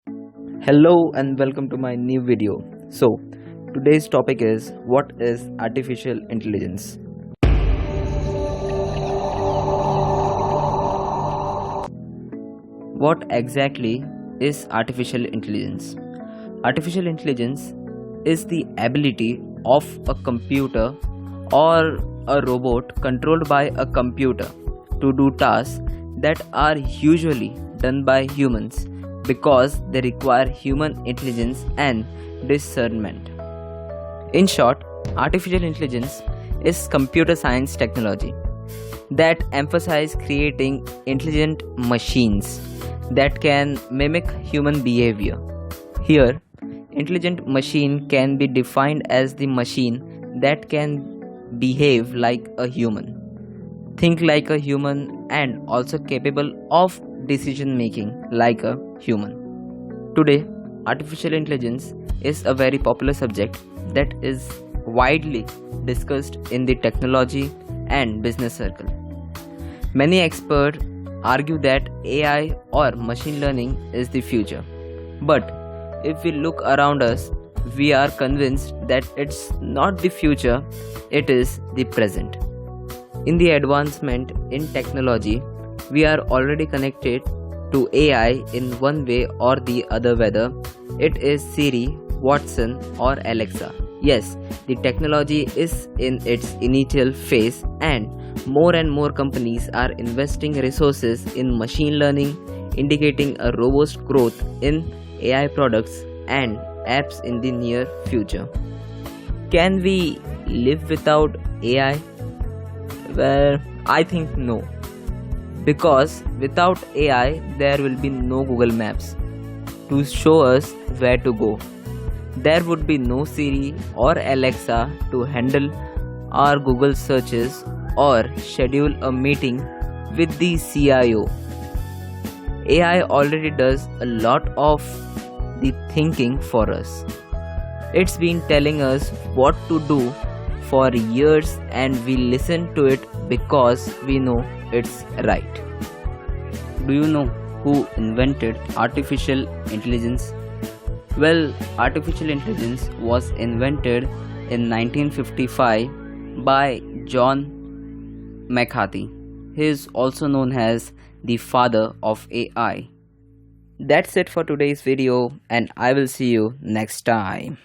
Hello and welcome to my new video. So, today's topic is what is artificial intelligence? What exactly is artificial intelligence? Artificial intelligence is the ability of a computer or a robot controlled by a computer to do tasks that are usually done by humans because they require human intelligence and discernment. In short, artificial intelligence is computer science technology that emphasize creating intelligent machines that can mimic human behavior. Here, intelligent machine can be defined as the machine that can behave like a human, think like a human, and also capable of decision making like a human. Today, artificial intelligence is a very popular subject that is widely discussed in the technology and business circle. Many experts argue that AI or machine learning is the future. But if we look around us, we are convinced that it's not the future, it is the present. In the advancement in technology, we are already connected to AI in one way or the other, whether it is Siri, Watson, or Alexa. Yes, the technology is in its initial phase, and more companies are investing resources in machine learning, indicating a robust growth in AI products and apps in the near future. Can we live without AI? Well, I think no. Because without AI, there will be no Google Maps to show us where to go. There would be no Siri or Alexa to handle our Google searches or schedule a meeting with the CIO. AI already does a lot of the thinking for us. It's been telling us what to do for years, and we listen to it because we know it's right. Do you know who invented artificial intelligence? Well, artificial intelligence was invented in 1955 by John McCarthy. He is also known as the father of AI. That's it for today's video, and I will see you next time.